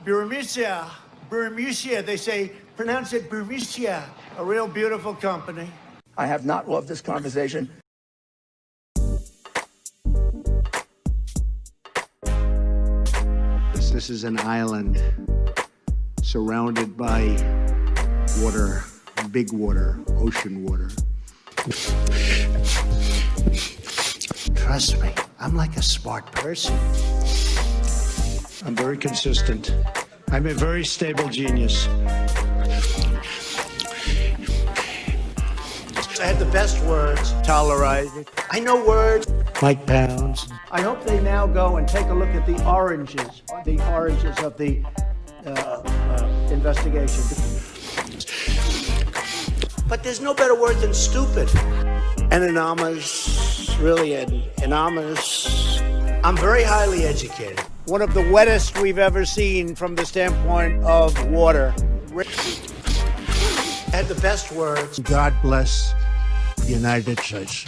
Breonna, Breonna, they say, pronounce it Breonna, a real beautiful company. I have not loved this conversation. This is an island surrounded by water, big water, ocean water. Trust me, I'm like a smart person. I'm very consistent. I'm a very stable genius. I had the best words. Tolerate. I know words. Mike Pounds. I hope they now go and take a look at the oranges of the investigation. But there's no better word than stupid. Anonymous, really anonymous. I'm very highly educated. One of the wettest we've ever seen from the standpoint of water. Had the best words. God bless the United States.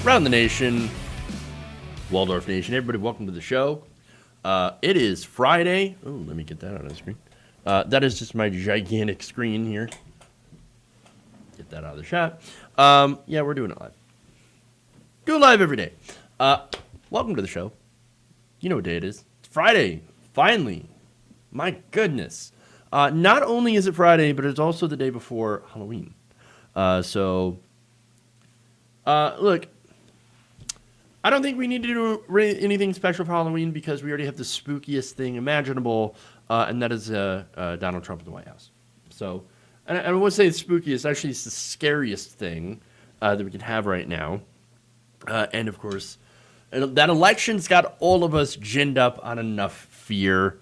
Around the nation, Waldorf Nation, everybody, welcome to the show. It is Friday. Oh, let me get that on the screen. That is just my gigantic screen here. Get that out of the shot. Yeah, we're doing it live. Do it live every day. Welcome to the show. You know what day it is. It's Friday. Finally. My goodness. Not only is it Friday, but it's also the day before Halloween. Look, I don't think we need to do anything special for Halloween because we already have the spookiest thing imaginable, and that is Donald Trump in the White House. So, and I won't say it's spookiest. Actually, it's the scariest thing that we can have right now. And, of course, that election's got all of us ginned up on enough fear.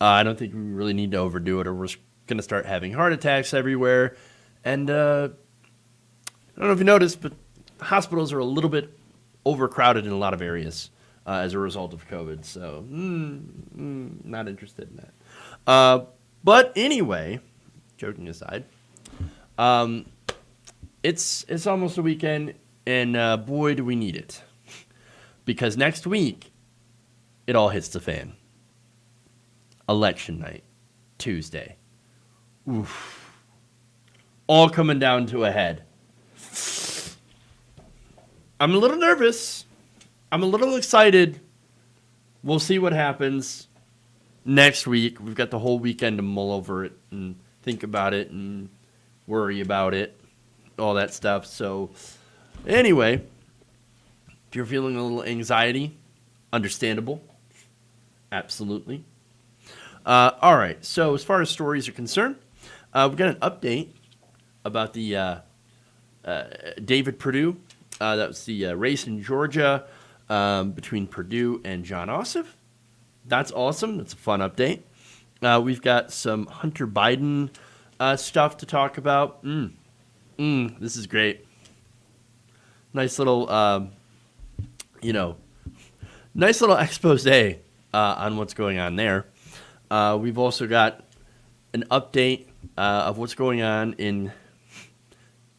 I don't think we really need to overdo it, or we're going to start having heart attacks everywhere. And I don't know if you noticed, but hospitals are a little bit overcrowded in a lot of areas as a result of COVID. So, not interested in that. But anyway, joking aside, it's almost a weekend, and boy, do we need it. Because next week, it all hits the fan. Election night, Tuesday. Oof. All coming down to a head. I'm a little nervous. I'm a little excited. We'll see what happens next week. We've got the whole weekend to mull over it and think about it and worry about it, all that stuff. So anyway, if you're feeling a little anxiety, understandable. Absolutely. All right. So as far as stories are concerned, we've got an update about the David Perdue. That was the race in Georgia between Perdue and John Ossoff. That's awesome. That's a fun update. We've got some Hunter Biden stuff to talk about. This is great. Nice little, nice little expose on what's going on there. We've also got an update of what's going on in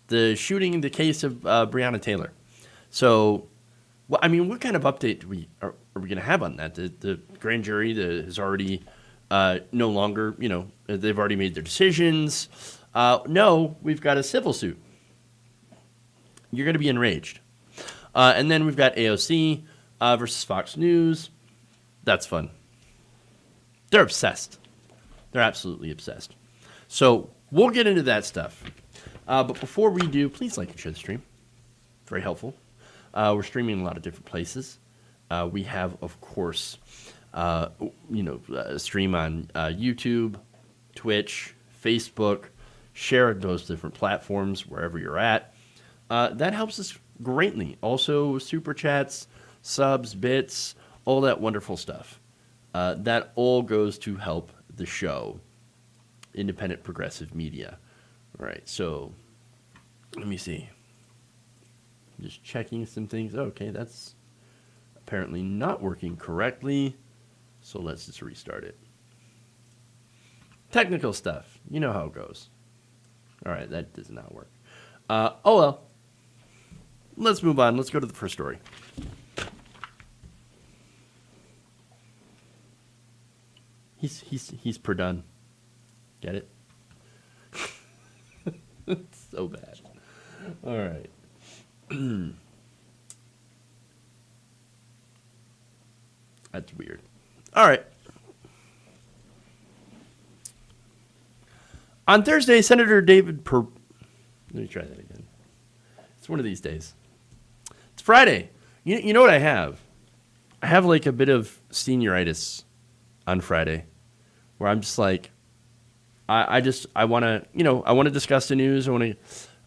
the shooting in the case of Breonna Taylor. So, what kind of update are we going to have on that? The grand jury is already no longer, they've already made their decisions. No, we've got a civil suit. You're going to be enraged. And then we've got AOC versus Fox News. That's fun. They're obsessed. They're absolutely obsessed. So we'll get into that stuff. But before we do, please like and share the stream. Very helpful. We're streaming in a lot of different places. We have, of course, stream on YouTube, Twitch, Facebook. Share those different platforms wherever you're at. That helps us greatly. Also, super chats, subs, bits, all that wonderful stuff. That all goes to help the show, independent progressive media. All right, so let me see. Just checking some things. Okay, that's apparently not working correctly. So let's just restart it. Technical stuff. You know how it goes. All right, that does not work. Oh well. Let's move on. Let's go to the first story. He's Perdue. Get it? It's so bad. All right. That's weird. All right. On Thursday, Senator David Let me try that again. It's one of these days. It's Friday. You know what I have? I have like a bit of senioritis on Friday where I'm just like, I want to discuss the news. I want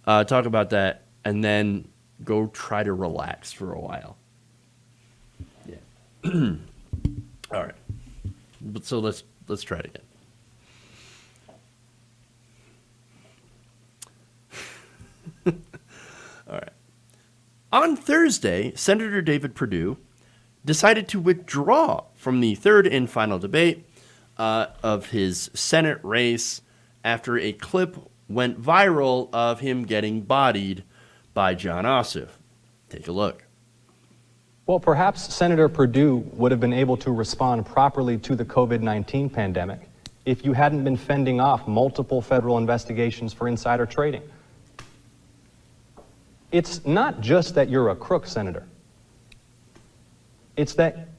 to talk about that and then go try to relax for a while. Yeah. All right. But so let's try it again. All right. On Thursday, Senator David Perdue decided to withdraw from the third and final debate of his Senate race after a clip went viral of him getting bodied by Jon Ossoff. Take a look. Well, perhaps Senator Perdue would have been able to respond properly to the COVID-19 pandemic if you hadn't been fending off multiple federal investigations for insider trading. It's not just that you're a crook, Senator. It's that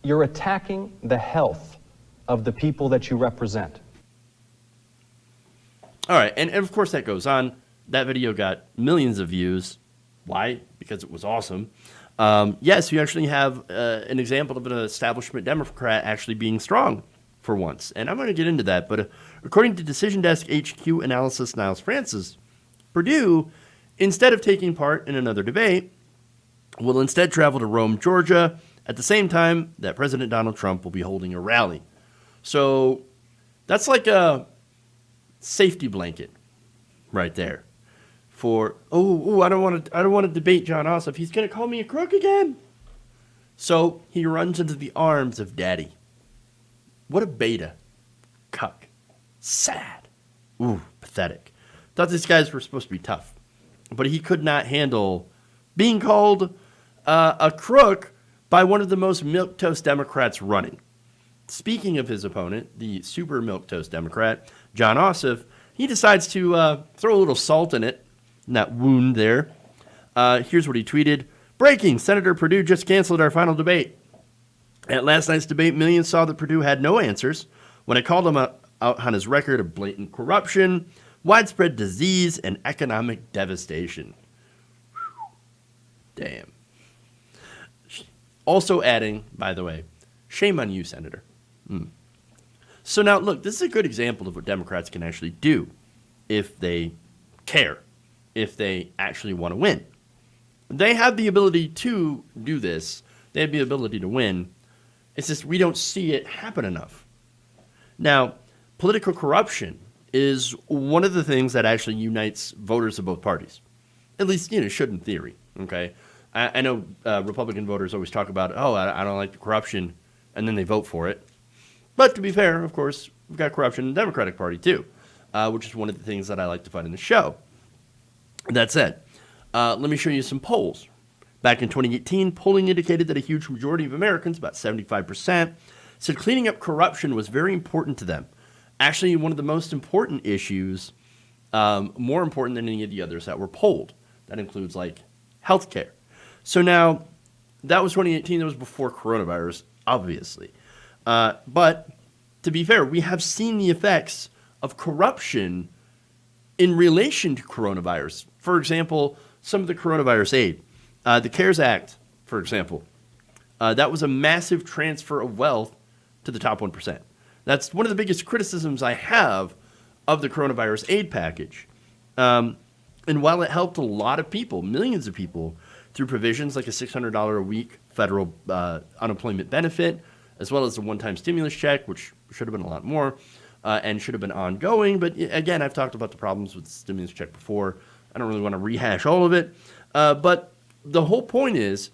you're attacking the health of the people that you represent. All right, and of course that goes on. That video got millions of views. Why? Because it was awesome. Yes, you actually have an example of an establishment Democrat actually being strong for once. And I'm going to get into that. But according to Decision Desk HQ analyst Niles Francis, Perdue, instead of taking part in another debate, will instead travel to Rome, Georgia, at the same time that President Donald Trump will be holding a rally. So that's like a safety blanket right there. For I don't want to debate Jon Ossoff. He's gonna call me a crook again. So he runs into the arms of Daddy. What a beta, cuck, sad, pathetic. Thought these guys were supposed to be tough, but he could not handle being called a crook by one of the most milquetoast Democrats running. Speaking of his opponent, the super milquetoast Democrat Jon Ossoff, he decides to throw a little salt in it. That wound there. Here's what he tweeted. Breaking, Senator Perdue just canceled our final debate. At last night's debate, millions saw that Perdue had no answers when I called him out on his record of blatant corruption, widespread disease, and economic devastation. Whew. Damn. Also adding, by the way, shame on you, Senator. So now, look, this is a good example of what Democrats can actually do if they care. If they actually want to win. They have the ability to do this. They have the ability to win. It's just we don't see it happen enough. Now, political corruption is one of the things that actually unites voters of both parties. At least, should in theory, okay? I know Republican voters always talk about, I don't like the corruption, and then they vote for it. But to be fair, of course, we've got corruption in the Democratic Party too, which is one of the things that I like to find in the show. That said, let me show you some polls. Back in 2018, polling indicated that a huge majority of Americans, about 75%, said cleaning up corruption was very important to them. Actually, one of the most important issues, more important than any of the others that were polled. That includes, like, healthcare. So now, that was 2018. That was before coronavirus, obviously. But to be fair, we have seen the effects of corruption in relation to coronavirus. For example, some of the coronavirus aid. The CARES Act, for example, That was a massive transfer of wealth to the top 1%. That's one of the biggest criticisms I have of the coronavirus aid package. And while it helped a lot of people, millions of people, through provisions like a $600 a week federal unemployment benefit, as well as the one-time stimulus check, which should have been a lot more and should have been ongoing. But again, I've talked about the problems with the stimulus check before. I don't really want to rehash all of it. But the whole point is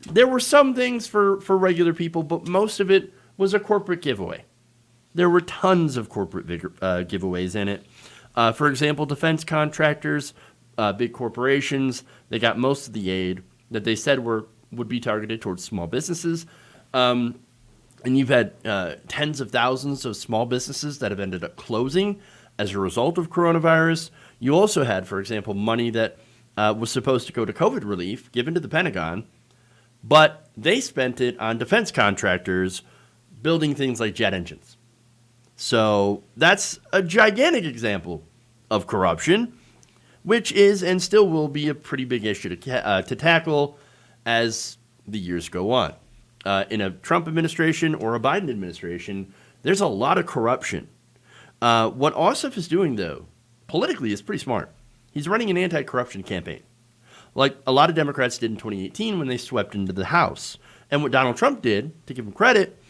there were some things for regular people, but most of it was a corporate giveaway. There were tons of corporate giveaways in it. For example, defense contractors, big corporations, they got most of the aid that they said would be targeted towards small businesses. And you've had tens of thousands of small businesses that have ended up closing as a result of coronavirus. You also had, for example, money that was supposed to go to COVID relief given to the Pentagon, but they spent it on defense contractors building things like jet engines. So that's a gigantic example of corruption, which is and still will be a pretty big issue to tackle as the years go on. In a Trump administration or a Biden administration, there's a lot of corruption. What Ossoff is doing, though, politically is pretty smart. He's running an anti-corruption campaign, like a lot of Democrats did in 2018 when they swept into the House. And what Donald Trump did, to give him credit,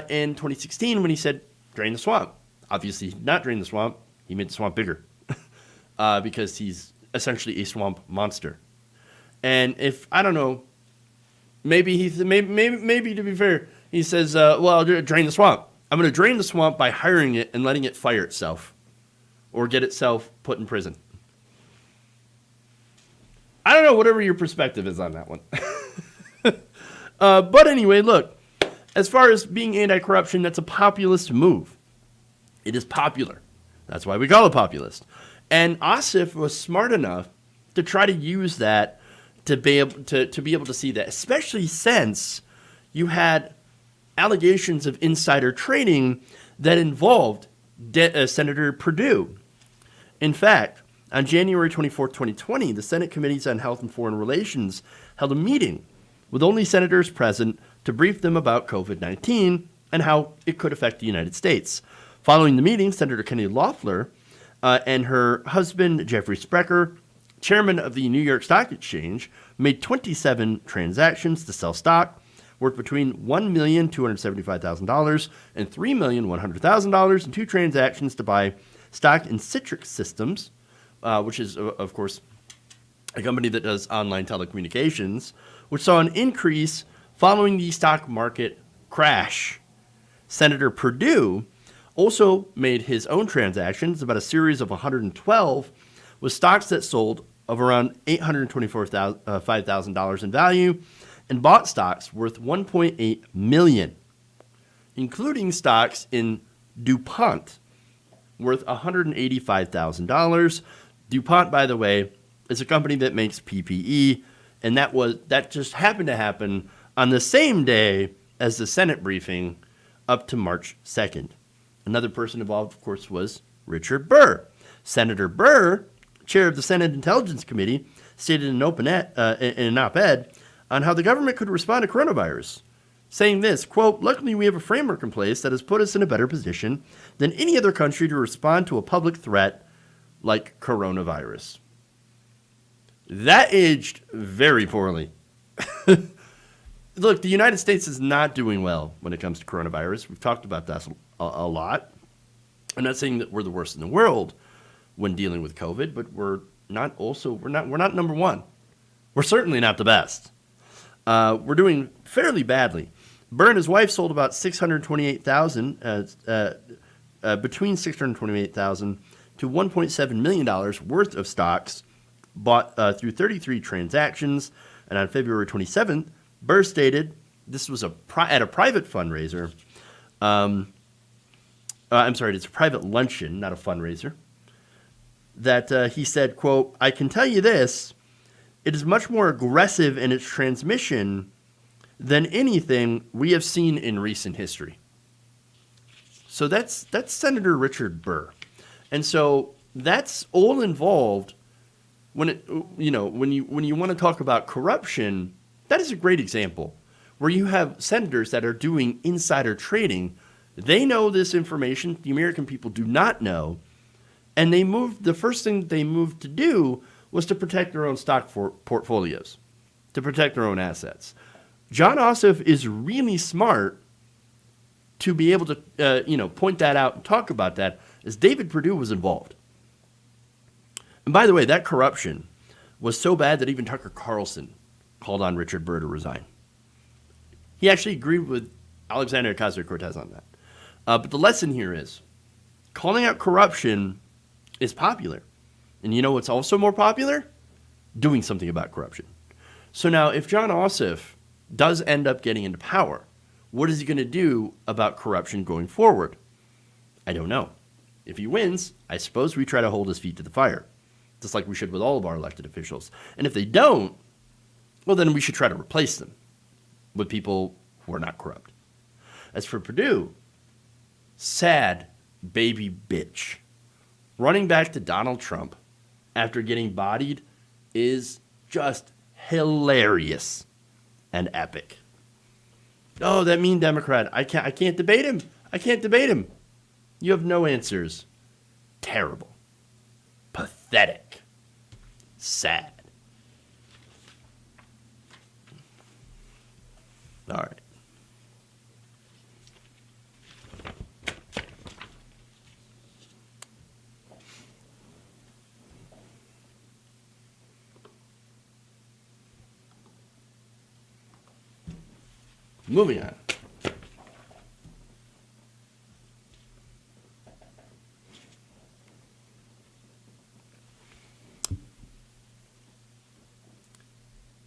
in 2016 when he said, drain the swamp. Obviously, he did not drain the swamp. He made the swamp bigger because he's essentially a swamp monster. And if, I don't know, maybe to be fair, he says, well, I'll drain the swamp. I'm going to drain the swamp by hiring it and letting it fire itself or get itself put in prison. I don't know, whatever your perspective is on that one. But anyway, look, as far as being anti-corruption, that's a populist move. It is popular. That's why we call it populist. And Ossoff was smart enough to try to use that to be able to see that, especially since you had allegations of insider trading that involved Senator Perdue. In fact, on January 24, 2020, the Senate Committees on Health and Foreign Relations held a meeting with only senators present to brief them about COVID-19 and how it could affect the United States. Following the meeting, Senator Kenny Loeffler and her husband, Jeffrey Sprecher, chairman of the New York Stock Exchange, made 27 transactions to sell stock worth between $1,275,000 and $3,100,000 in two transactions to buy stock in Citrix Systems, which is, of course, a company that does online telecommunications, which saw an increase following the stock market crash. Senator Perdue also made his own transactions, about a series of 112, with stocks that sold of around $824,000 in value and bought stocks worth $1.8 million, including stocks in DuPont worth $185,000. DuPont, by the way, is a company that makes PPE, and that just happened to happen on the same day as the Senate briefing up to March 2nd. Another person involved, of course, was Richard Burr. Senator Burr, chair of the Senate Intelligence Committee, stated in an op-ed on how the government could respond to coronavirus, saying this, quote, "Luckily, we have a framework in place that has put us in a better position than any other country to respond to a public threat like coronavirus." That aged very poorly. Look, the United States is not doing well when it comes to coronavirus. We've talked about that a lot. I'm not saying that we're the worst in the world when dealing with COVID, but we're not number one. We're certainly not the best. We're doing fairly badly. Burr and his wife sold about between $628,000 to $1.7 million worth of stocks bought through 33 transactions. And on February 27th, Burr stated this was at a private fundraiser. It's a private luncheon, not a fundraiser. That he said, quote, "I can tell you this, it is much more aggressive in its transmission than anything we have seen in recent history." So that's Senator Richard Burr. And so that's all involved when you want to talk about corruption. That is a great example where you have senators that are doing insider trading. They know this information the American people do not know, and the first thing they moved to do was to protect their own stock portfolios, to protect their own assets. John Ossoff is really smart to be able to point that out and talk about that, as David Perdue was involved. And by the way, that corruption was so bad that even Tucker Carlson called on Richard Burr to resign. He actually agreed with Alexandria Ocasio-Cortez on that. But the lesson here is calling out corruption is popular. And you know what's also more popular? Doing something about corruption. So now if John Ossoff does end up getting into power, what is he going to do about corruption going forward? I don't know. If he wins, I suppose we try to hold his feet to the fire, just like we should with all of our elected officials. And if they don't, well, then we should try to replace them with people who are not corrupt. As for Perdue, sad baby bitch. Running back to Donald Trump after getting bodied is just hilarious and epic. Oh, that mean Democrat. I can't debate him. I can't debate him. You have no answers. Terrible. Pathetic. Sad. All right. Moving on.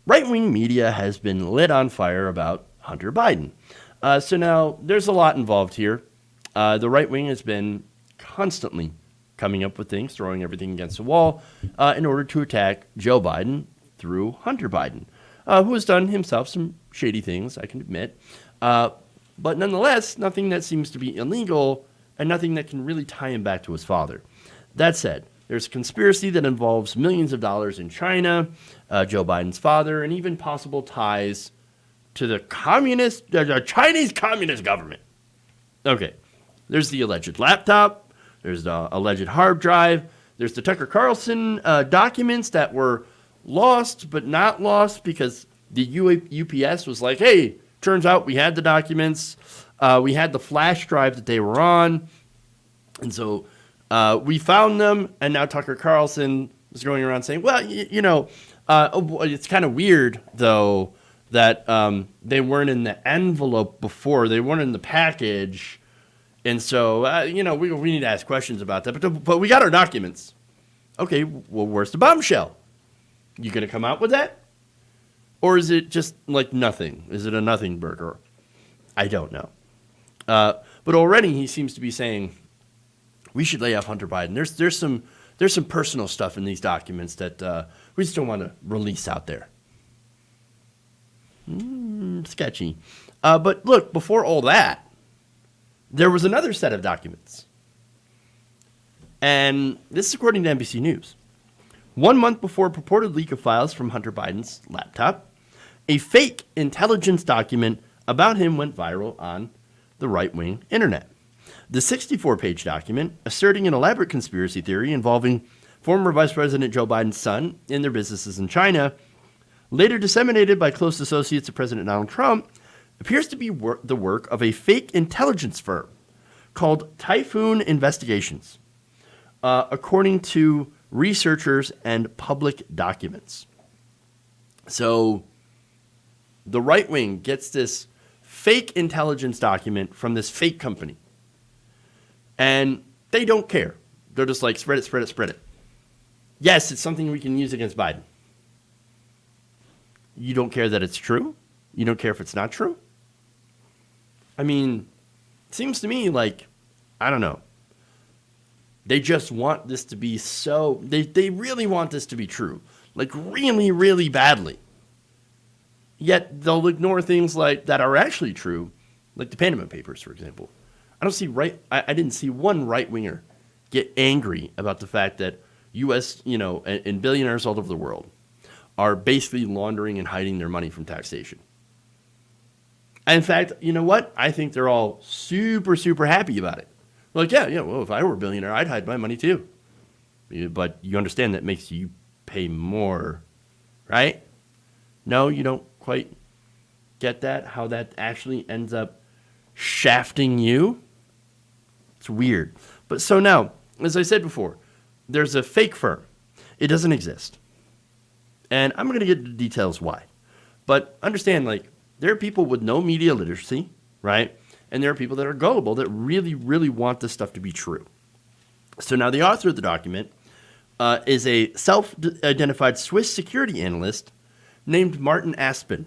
Right-wing media has been lit on fire about Hunter Biden. So now there's a lot involved here. The right wing has been constantly coming up with things, throwing everything against the wall in order to attack Joe Biden through Hunter Biden, who has done himself some shady things, I can admit. But nonetheless, nothing that seems to be illegal and nothing that can really tie him back to his father. That said, there's a conspiracy that involves millions of dollars in China, Joe Biden's father, and even possible ties to the Chinese communist government. Okay, there's the alleged laptop, there's the alleged hard drive, there's the Tucker Carlson documents that were lost but not lost because the UPS was like, hey, turns out we had the documents, we had the flash drive that they were on, and so we found them, and now Tucker Carlson was going around saying, well, it's kind of weird, though, that they weren't in the envelope before. They weren't in the package. And so, we need to ask questions about that. But we got our documents. Okay, well, where's the bombshell? You going to come out with that? Or is it just like nothing? Is it a nothing burger? I don't know. But already he seems to be saying, we should lay off Hunter Biden. There's some personal stuff in these documents that we just don't want to release out there. Sketchy. But look, before all that, there was another set of documents. And this is according to NBC News. 1 month before a purported leak of files from Hunter Biden's laptop, a fake intelligence document about him went viral on the right-wing internet. The 64-page document, asserting an elaborate conspiracy theory involving former Vice President Joe Biden's son and their businesses in China, later disseminated by close associates of President Donald Trump, appears to be the work of a fake intelligence firm called Typhoon Investigations, according to researchers and public documents. So the right wing gets this fake intelligence document from this fake company. And they don't care. They're just like, spread it, spread it, spread it. Yes, it's something we can use against Biden. You don't care that it's true? You don't care if it's not true? I mean, it seems to me like, I don't know. They just want this to be so, they really want this to be true. Like really, really badly. Yet they'll ignore things like that are actually true, like the Panama Papers, for example. I didn't see one right-winger get angry about the fact that U.S., and billionaires all over the world are basically laundering and hiding their money from taxation. In fact, you know what? I think they're all super, super happy about it. Like, yeah, well, if I were a billionaire, I'd hide my money too. But you understand that makes you pay more, right? No, you don't quite get that, how that actually ends up shafting you. It's weird. But so now, as I said before, there's a fake firm. It doesn't exist. And I'm going to get into details why. But understand, like, there are people with no media literacy, right? And there are people that are gullible that really, really want this stuff to be true. So now the author of the document is a self-identified Swiss security analyst named Martin Aspen.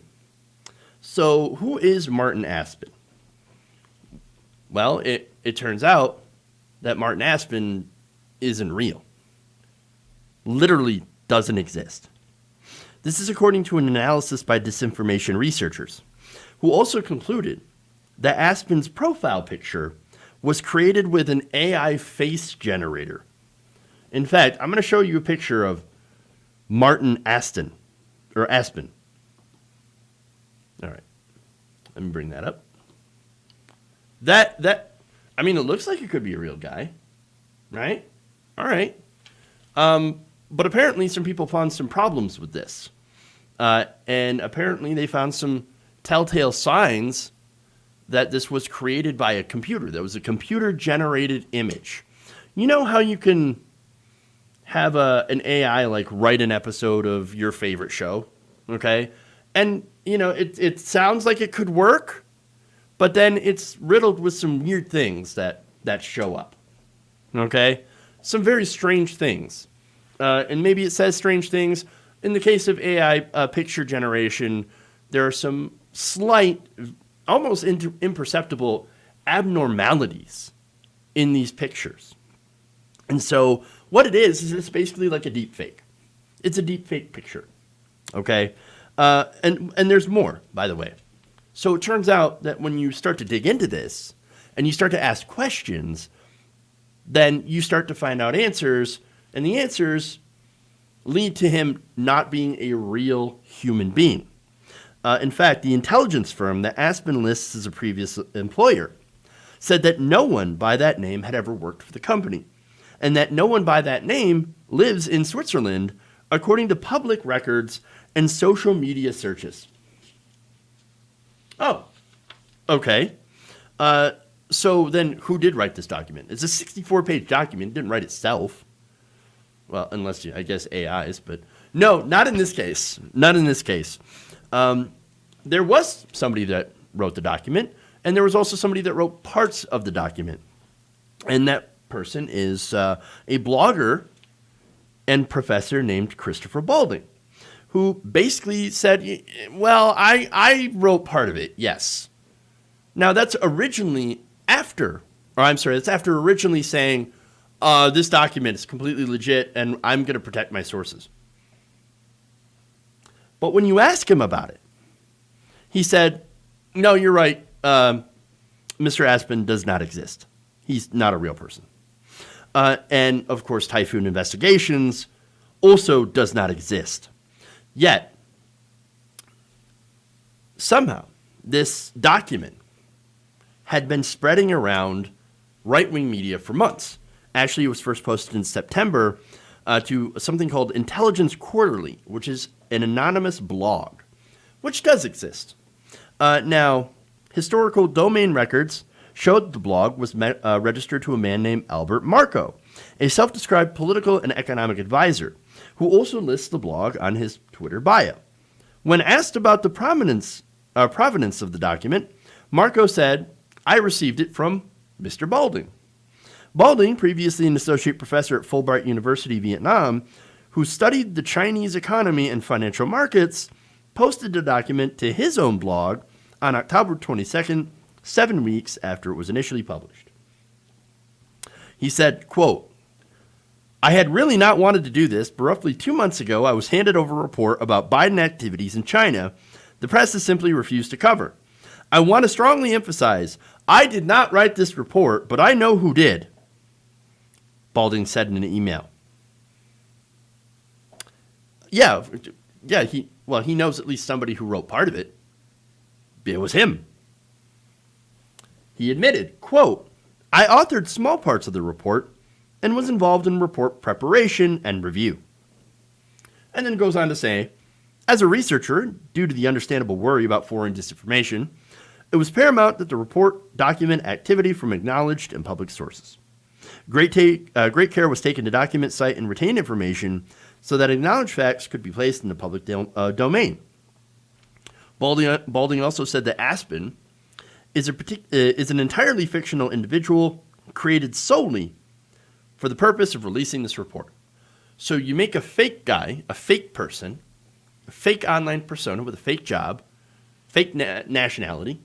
So who is Martin Aspen? Well, it turns out that Martin Aspen isn't real. Literally doesn't exist. This is according to an analysis by disinformation researchers, who also concluded that Aspen's profile picture was created with an AI face generator. In fact, I'm going to show you a picture of Martin Aspen. All right, let me bring that up. I mean, it looks like it could be a real guy, right? All right. But apparently some people found some problems with this. And apparently they found some telltale signs that this was created by a computer. That was a computer-generated image. You know how you can have an AI like write an episode of your favorite show, okay? And, you know, it sounds like it could work, but then it's riddled with some weird things that show up, okay? Some very strange things. And maybe it says strange things. In the case of AI picture generation, there are some slight, almost imperceptible abnormalities in these pictures. And so what it is it's basically like a deep fake. It's a deep fake picture, okay? And there's more, by the way. So it turns out that when you start to dig into this and you start to ask questions, then you start to find out answers, and the answers lead to him not being a real human being. In fact, the intelligence firm that Aspen lists as a previous employer said that no one by that name had ever worked for the company, and that no one by that name lives in Switzerland, according to public records and social media searches. Oh, okay. So then who did write this document? It's a 64-page document. It didn't write itself. Well, unless I guess AIs, but no, not in this case. Not in this case. There was somebody that wrote the document, and there was also somebody that wrote parts of the document. And that person is a blogger and professor named Christopher Balding, who basically said, well, I wrote part of it, yes. Now, that's after originally saying, this document is completely legit and I'm going to protect my sources. But when you ask him about it, he said, no, you're right. Mr. Aspen does not exist. He's not a real person. And of course, Typhoon Investigations also does not exist. Yet, somehow, this document had been spreading around right-wing media for months. Actually, it was first posted in September to something called Intelligence Quarterly, which is an anonymous blog, which does exist. Now, historical domain records showed the blog was registered to a man named Albert Marco, a self-described political and economic advisor, who also lists the blog on his Twitter bio. When asked about the provenance of the document, Marco said, I received it from Mr. Balding. Balding, previously an associate professor at Fulbright University, Vietnam, who studied the Chinese economy and financial markets, posted the document to his own blog on October 22nd, 7 weeks after it was initially published. He said, quote, I had really not wanted to do this, but roughly 2 months ago, I was handed over a report about Biden activities in China the press has simply refused to cover. I want to strongly emphasize, I did not write this report, but I know who did, Balding said in an email. Yeah, he knows at least somebody who wrote part of it. It was him. He admitted, quote, "I authored small parts of the report and was involved in report preparation and review." And then goes on to say, "As a researcher, due to the understandable worry about foreign disinformation, it was paramount that the report document activity from acknowledged and public sources. Great care was taken to document, cite, and retain information so that acknowledged facts could be placed in the public domain." Balding also said that Aspen is an entirely fictional individual created solely for the purpose of releasing this report. So you make a fake guy, a fake person, a fake online persona with a fake job, fake nationality.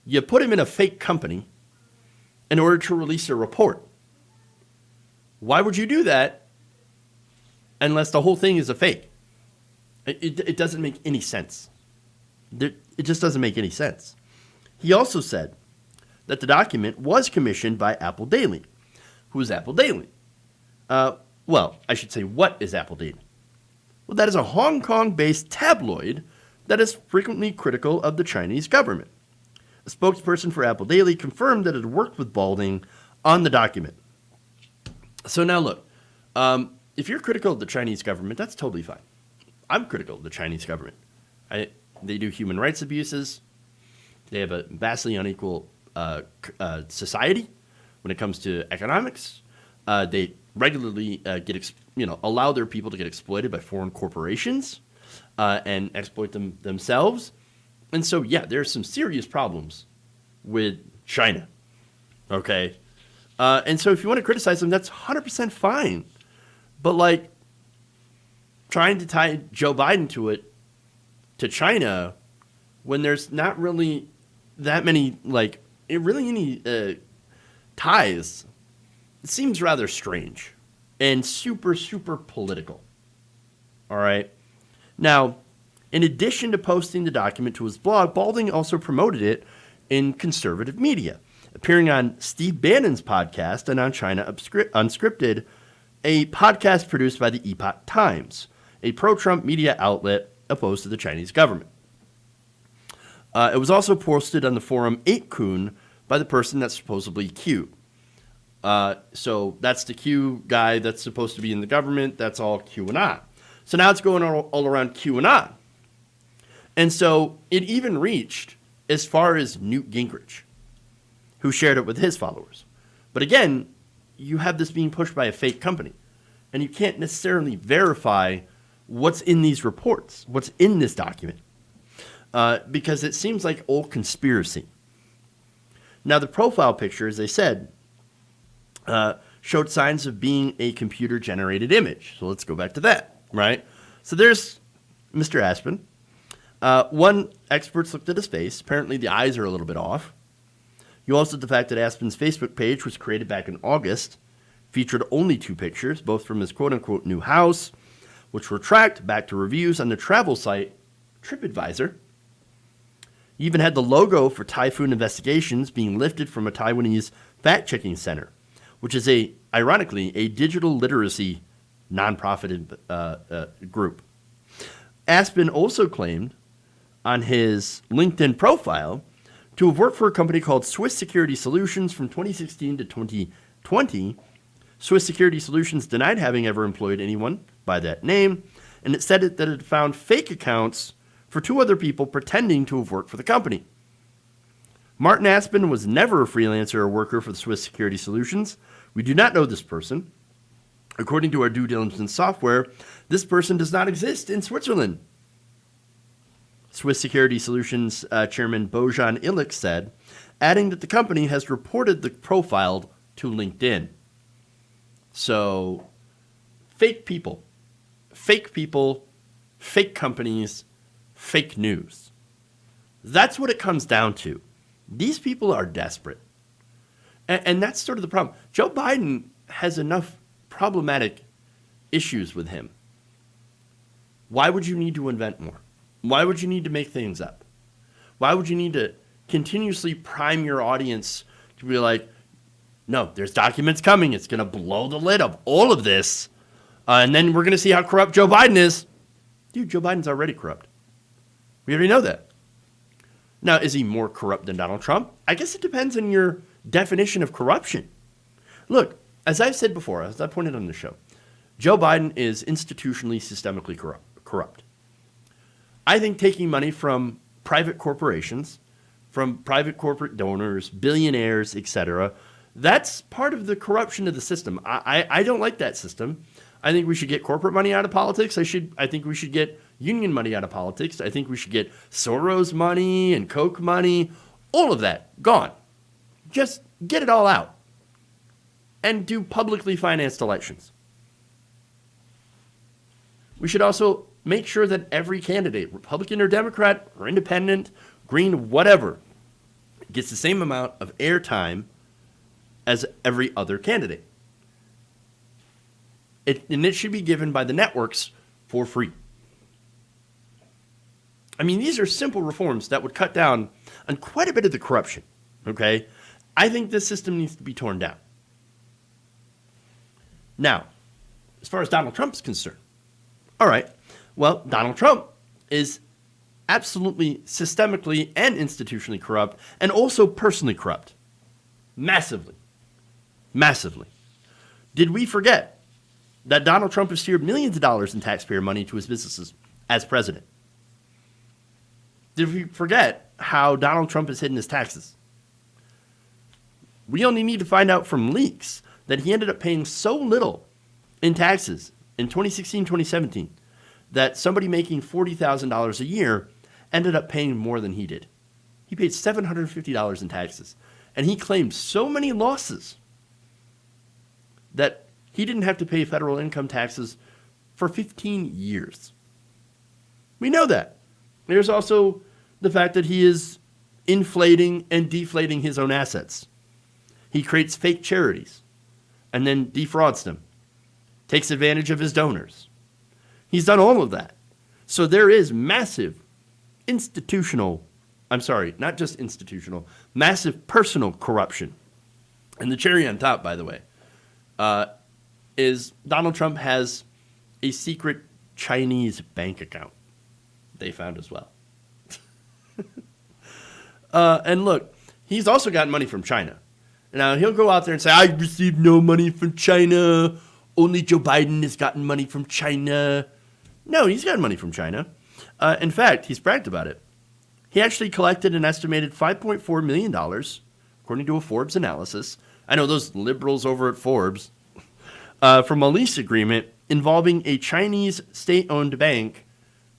You put him in a fake company in order to release a report. Why would you do that unless the whole thing is a fake? It doesn't make any sense. It just doesn't make any sense. He also said that the document was commissioned by Apple Daily. Who is Apple Daily? Well, I should say, what is Apple Daily? Well, that is a Hong Kong-based tabloid that is frequently critical of the Chinese government. A spokesperson for Apple Daily confirmed that it had worked with Balding on the document. So now look, if you're critical of the Chinese government, that's totally fine. I'm critical of the Chinese government. They do human rights abuses. They have a vastly unequal society when it comes to economics. They regularly allow their people to get exploited by foreign corporations and exploit them themselves. And so, yeah, there's some serious problems with China. Okay? And so if you want to criticize them, that's 100% fine. But, like, trying to tie Joe Biden to China when there's not really that many, any ties, it seems rather strange and super, super political. All right? Now, in addition to posting the document to his blog, Balding also promoted it in conservative media, appearing on Steve Bannon's podcast and on China Unscripted, a podcast produced by the Epoch Times, a pro-Trump media outlet opposed to the Chinese government. It was also posted on the forum 8kun by the person that's supposedly Q. So that's the Q guy that's supposed to be in the government. That's all QAnon. So now it's going all around QAnon. And so it even reached as far as Newt Gingrich, who shared it with his followers. But again, you have this being pushed by a fake company, and you can't necessarily verify what's in these reports, what's in this document, because it seems like old conspiracy. Now, the profile picture, as they said, showed signs of being a computer-generated image. So let's go back to that, right? So there's Mr. Aspen. One, experts looked at his face. Apparently, the eyes are a little bit off. You also, the fact that Aspen's Facebook page was created back in August, featured only 2 pictures, both from his quote-unquote new house, which were tracked back to reviews on the travel site TripAdvisor. You even had the logo for Typhoon Investigations being lifted from a Taiwanese fact-checking center, which is, ironically, a digital literacy nonprofit group. Aspen also claimed on his LinkedIn profile to have worked for a company called Swiss Security Solutions from 2016 to 2020. Swiss Security Solutions denied having ever employed anyone by that name, and it said that it found fake accounts for 2 other people pretending to have worked for the company. Martin Aspen was never a freelancer or worker for the Swiss Security Solutions. We do not know this person. According to our due diligence software, this person does not exist in Switzerland. Swiss Security Solutions Chairman Bojan Ilic said, adding that the company has reported the profile to LinkedIn. So, fake people, fake companies, fake news. That's what it comes down to. These people are desperate. And that's sort of the problem. Joe Biden has enough problematic issues with him. Why would you need to invent more? Why would you need to make things up? Why would you need to continuously prime your audience to be like, no, there's documents coming. It's going to blow the lid of all of this. And then we're going to see how corrupt Joe Biden is. Dude, Joe Biden's already corrupt. We already know that. Now, is he more corrupt than Donald Trump? I guess it depends on your definition of corruption. Look, as I've said before, as I pointed on the show, Joe Biden is institutionally, systemically corrupt. I think taking money from private corporations, from private corporate donors, billionaires, etc., that's part of the corruption of the system. I don't like that system. I think we should get corporate money out of politics. I think we should get union money out of politics. I think we should get Soros money and Koch money. All of that, gone. Just get it all out. And do publicly financed elections. We should also make sure that every candidate, Republican or Democrat or independent, green, whatever, gets the same amount of airtime as every other candidate. And it should be given by the networks for free. I mean, these are simple reforms that would cut down on quite a bit of the corruption, okay? I think this system needs to be torn down. Now, as far as Donald Trump is concerned, all right, well, Donald Trump is absolutely systemically and institutionally corrupt and also personally corrupt. Massively. Massively. Did we forget that Donald Trump has steered millions of dollars in taxpayer money to his businesses as president? Did we forget how Donald Trump has hidden his taxes? We only need to find out from leaks that he ended up paying so little in taxes in 2016, 2017, that somebody making $40,000 a year ended up paying more than he did. He paid $750 in taxes. And he claimed so many losses that he didn't have to pay federal income taxes for 15 years. We know that. There's also the fact that he is inflating and deflating his own assets. He creates fake charities and then defrauds them, takes advantage of his donors. He's done all of that. So there is massive massive personal corruption. And the cherry on top, by the way, is Donald Trump has a secret Chinese bank account they found as well. And look, he's also gotten money from China. Now, he'll go out there and say, I received no money from China. Only Joe Biden has gotten money from China. No, he's gotten money from China. In fact, he's bragged about it. He actually collected an estimated $5.4 million, according to a Forbes analysis. I know those liberals over at Forbes, from a lease agreement involving a Chinese state-owned bank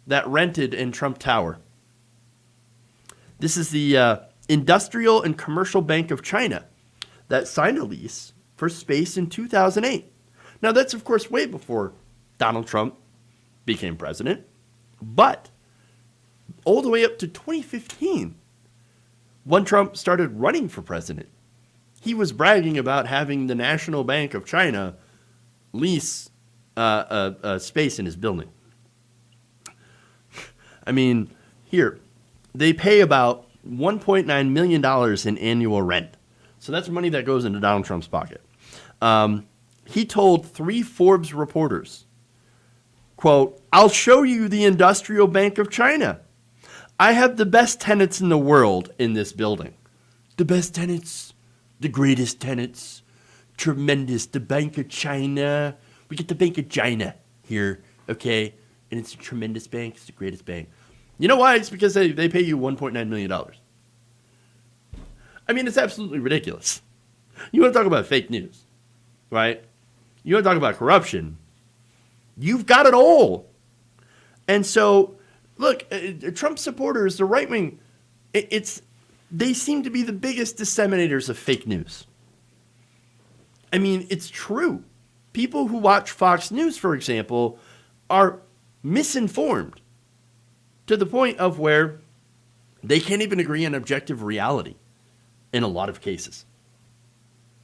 that rented in Trump Tower. This is the Industrial and Commercial Bank of China that signed a lease for space in 2008. Now, that's, of course, way before Donald Trump became president, but all the way up to 2015, when Trump started running for president, he was bragging about having the National Bank of China lease a space in his building. I mean, here, they pay about $1.9 million in annual rent. So that's money that goes into Donald Trump's pocket. He told 3 Forbes reporters, quote, I'll show you the Industrial Bank of China. I have the best tenants in the world in this building. The best tenants, the greatest tenants, tremendous, the Bank of China. We get the Bank of China here, okay? And it's a tremendous bank. It's the greatest bank. You know why? It's because they pay you $1.9 million. I mean, it's absolutely ridiculous. You want to talk about fake news, right? You want to talk about corruption. You've got it all. And so, look, Trump supporters, the right wing, they seem to be the biggest disseminators of fake news. I mean, it's true. People who watch Fox News, for example, are misinformed to the point of where they can't even agree on objective reality in a lot of cases.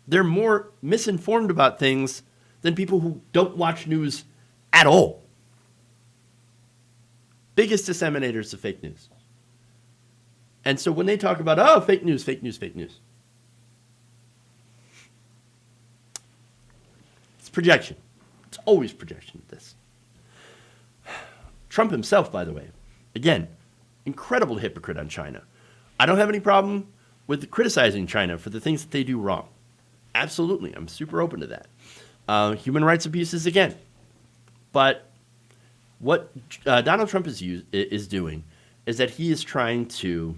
They're more misinformed about things than people who don't watch news at all. Biggest disseminators of fake news. And so when they talk about, oh, fake news, fake news, fake news, it's projection. It's always projection, this. Trump himself, by the way, again, incredible hypocrite on China. I don't have any problem with criticizing China for the things that they do wrong. Absolutely. I'm super open to that. Human rights abuses again. But what Donald Trump is doing is that he is trying to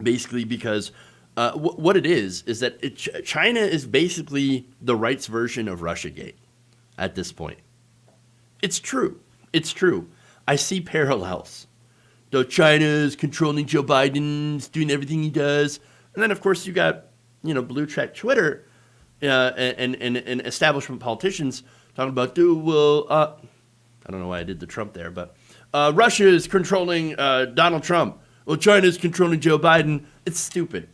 basically, because what it is that China is basically the rights version of Russiagate at this point. It's true. It's true. I see parallels. Though China is controlling Joe Biden, doing everything he does. And then, of course, you got, blue check Twitter and establishment politicians talking about, I don't know why I did the Trump there, but Russia is controlling Donald Trump. Well, China is controlling Joe Biden. It's stupid.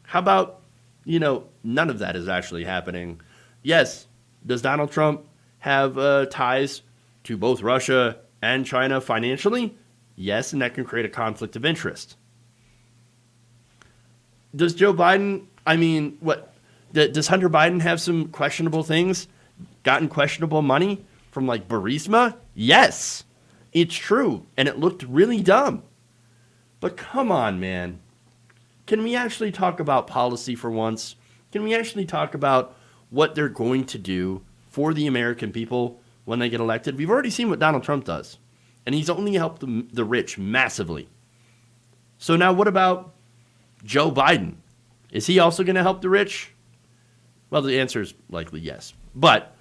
How about, none of that is actually happening? Yes, does Donald Trump have ties to both Russia and China financially? Yes, and that can create a conflict of interest. Does Joe Biden, does Hunter Biden have some questionable things? Gotten questionable money from like Burisma? Yes, it's true. And it looked really dumb. But come on, man. Can we actually talk about policy for once? Can we actually talk about what they're going to do for the American people when they get elected? We've already seen what Donald Trump does. And he's only helped the rich massively. So now what about Joe Biden? Is he also going to help the rich? Well, the answer is likely yes. But,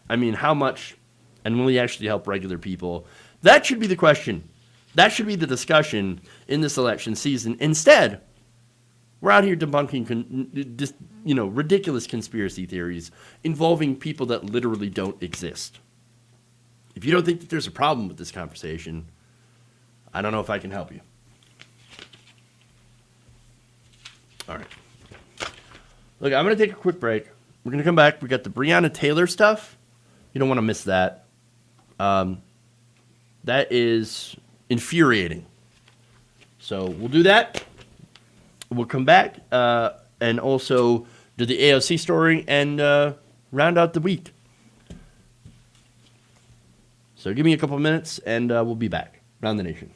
how much? And will he actually help regular people? That should be the question. That should be the discussion in this election season. Instead, we're out here debunking ridiculous conspiracy theories involving people that literally don't exist. If you don't think that there's a problem with this conversation, I don't know if I can help you. All right. Look, I'm going to take a quick break. We're going to come back. We got the Breonna Taylor stuff. You don't want to miss that. That is infuriating. So we'll do that. We'll come back and also do the AOC story and round out the week. So give me a couple of minutes, and we'll be back. Round the Nation.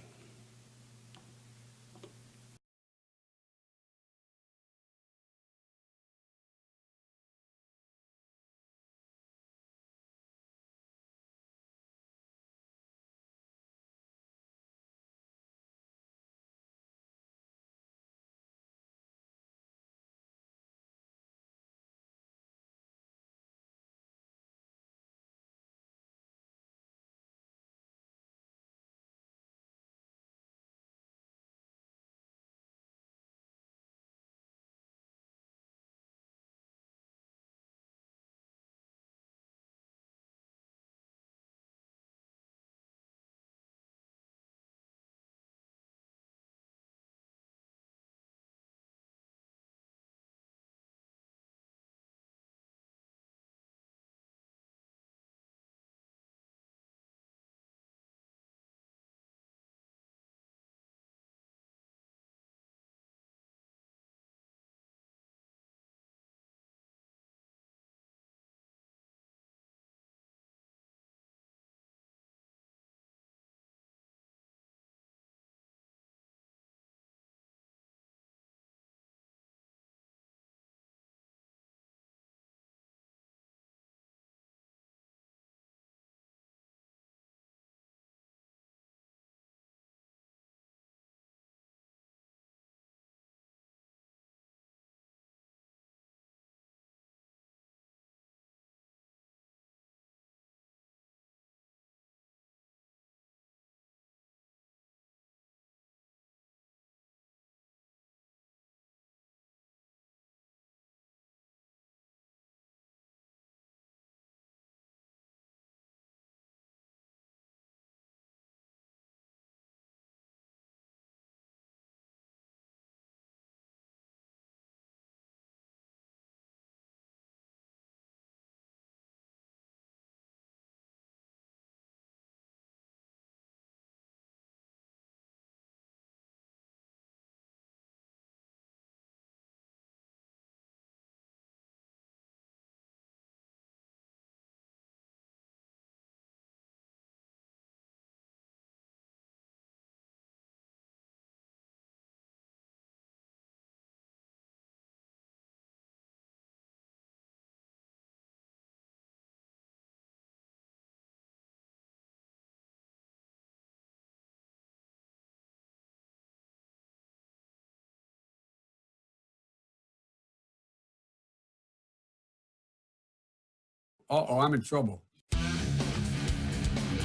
Uh-oh, I'm in trouble.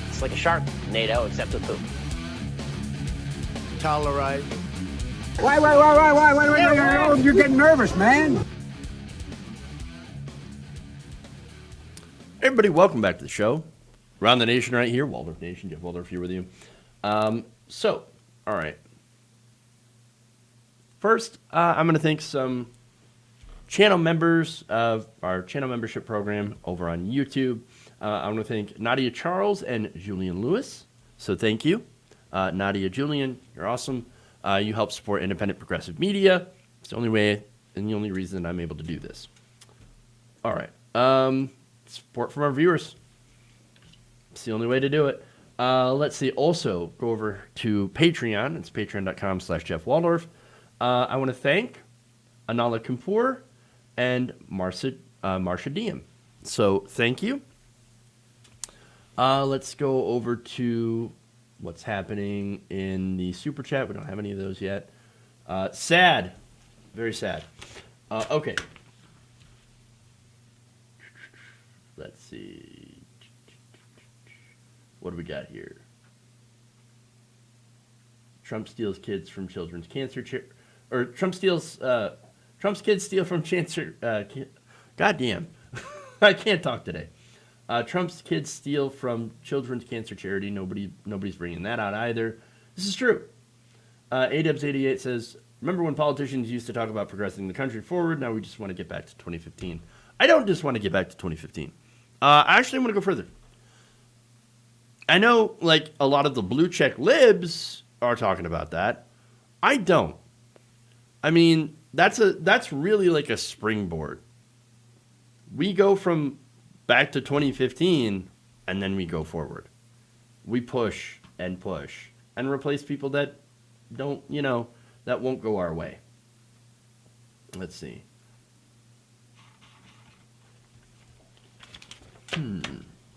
It's like a shark, NATO, except with poop. Tolerate. Wait, you're getting nervous, man. Everybody, welcome back to the show. Around the nation right here. Waldorf Nation. Jeff Waldorf here with you. All right. First, I'm going to thank some channel members of our channel membership program over on YouTube. I want to thank Nadia Charles and Julian Lewis. So thank you. Nadia, Julian, you're awesome. You help support independent progressive media. It's the only way and the only reason I'm able to do this. All right. Support from our viewers. It's the only way to do it. Let's see. Also, go over to Patreon. It's patreon.com/Jeff Waldorf. I want to thank Anala Kapoor and Marsha Diem. So thank you. Let's go over to what's happening in the super chat. We don't have any of those yet. Sad. Very sad. Okay. Let's see. What do we got here? Trump steals kids from children's cancer Trump's kids steal from cancer. Goddamn. I can't talk today. Trump's kids steal from children's cancer charity. Nobody's bringing that out either. This is true. ADubs88 says, remember when politicians used to talk about progressing the country forward? Now we just want to get back to 2015. I don't just want to get back to 2015. I actually want to go further. I know, like, a lot of the blue check libs are talking about that. I don't. I mean, that's really like a springboard. We go from back to 2015, and then we go forward. We push and replace people that don't, that won't go our way. Let's see.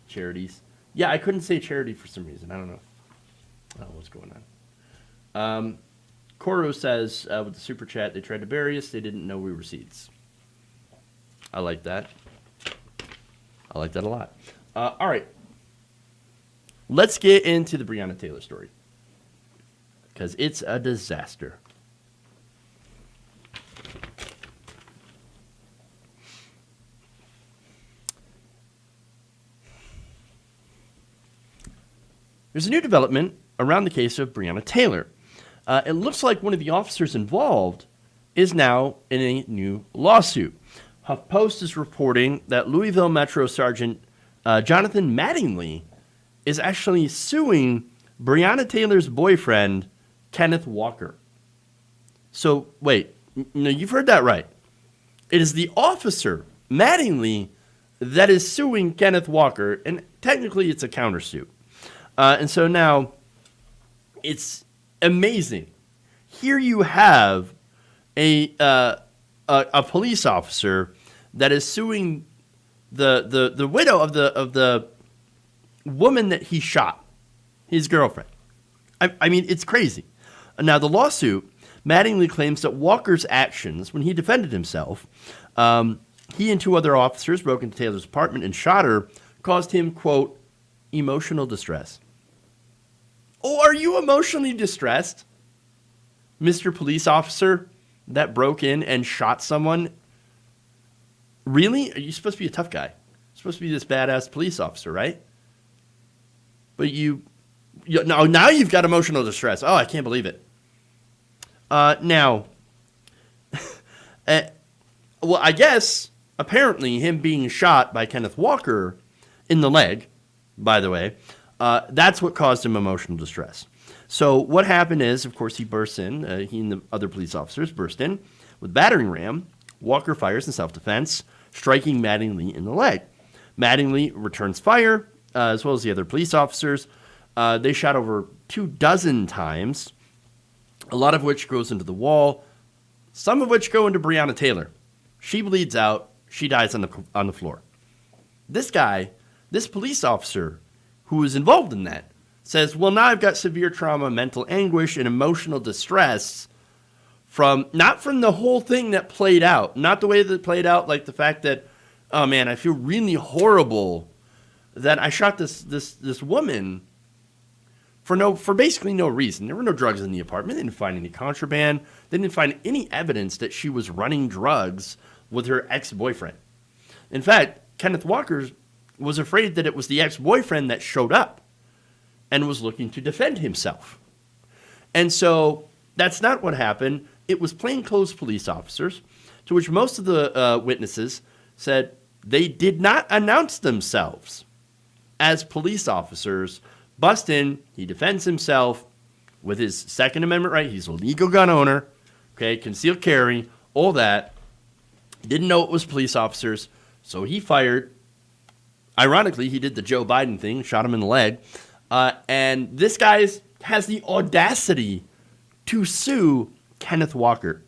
Charities. Yeah, I couldn't say charity for some reason. I don't know. What's going on. Koro says, with the super chat, they tried to bury us. They didn't know we were seeds. I like that. I like that a lot. All right. Let's get into the Breonna Taylor story. Because it's a disaster. There's a new development around the case of Breonna Taylor. It looks like one of the officers involved is now in a new lawsuit. HuffPost is reporting that Louisville Metro Sergeant Jonathan Mattingly is actually suing Breonna Taylor's boyfriend, Kenneth Walker. So, wait, you've heard that right. It is the officer, Mattingly, that is suing Kenneth Walker, and technically it's a countersuit. And so now, it's amazing. Here you have a police officer that is suing the widow of the woman that he shot, his girlfriend. I mean, it's crazy. Now, the lawsuit, Mattingly claims that Walker's actions, when he defended himself, he and two other officers broke into Taylor's apartment and shot her, caused him, quote, emotional distress. Oh, are you emotionally distressed, Mr. Police Officer that broke in and shot someone? Really? Are you supposed to be a tough guy? You're supposed to be this badass police officer, right? But now you've got emotional distress. Oh, I can't believe it. Now, well, I guess apparently him being shot by Kenneth Walker in the leg, by the way, that's what caused him emotional distress. So what happened is, of course, he bursts in. He and the other police officers burst in with a battering ram. Walker fires in self-defense, striking Mattingly in the leg. Mattingly returns fire, as well as the other police officers. They shot over 24 times, a lot of which goes into the wall, some of which go into Breonna Taylor. She bleeds out. She dies on the floor. This guy, this police officer who was involved in that, says, well, now I've got severe trauma, mental anguish, and emotional distress not from the whole thing that played out, not the way that it played out, like the fact that oh man, I feel really horrible that I shot this woman for basically no reason. There were no drugs in the apartment. They didn't find any contraband. They didn't find any evidence that she was running drugs with her ex-boyfriend. In fact, Kenneth Walker was afraid that it was the ex-boyfriend that showed up and was looking to defend himself. And so that's not what happened. It was plainclothes police officers, to which most of the witnesses said they did not announce themselves as police officers. Bust in, he defends himself with his Second Amendment right. He's a legal gun owner, okay, concealed carry, all that. Didn't know it was police officers, so he fired. Ironically, he did the Joe Biden thing, shot him in the leg. And this guy has the audacity to sue Kenneth Walker.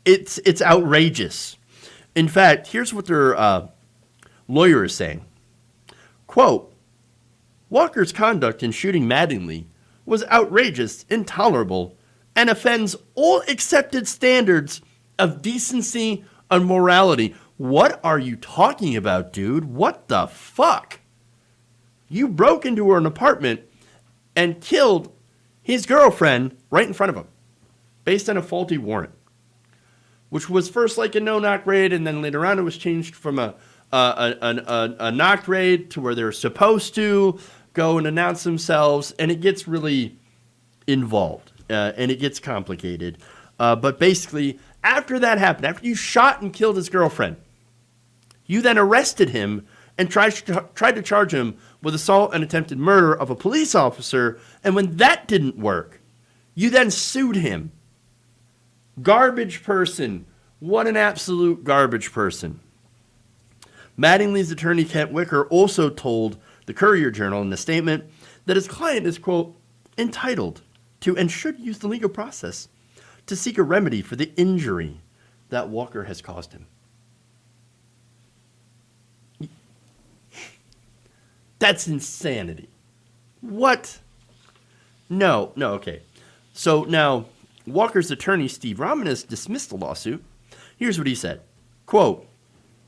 It's outrageous. In fact, here's what their lawyer is saying. Quote, Walker's conduct in shooting Mattingly was outrageous, intolerable, and offends all accepted standards of decency and morality. What are you talking about, dude? What the fuck? You broke into an apartment and killed his girlfriend right in front of him based on a faulty warrant, which was first like a no-knock raid, and then later on it was changed from a knock raid to where they're supposed to go and announce themselves, and it gets really involved, and it gets complicated. But basically, after that happened, after you shot and killed his girlfriend, you then arrested him and tried to charge him with assault and attempted murder of a police officer, and when that didn't work, you then sued him. Garbage person. What an absolute garbage person. Mattingly's attorney, Kent Wicker, also told the Courier-Journal in a statement that his client is, quote, entitled to and should use the legal process to seek a remedy for the injury that Walker has caused him. That's insanity. What? No, okay. So now, Walker's attorney, Steve Romanis, dismissed the lawsuit. Here's what he said. Quote,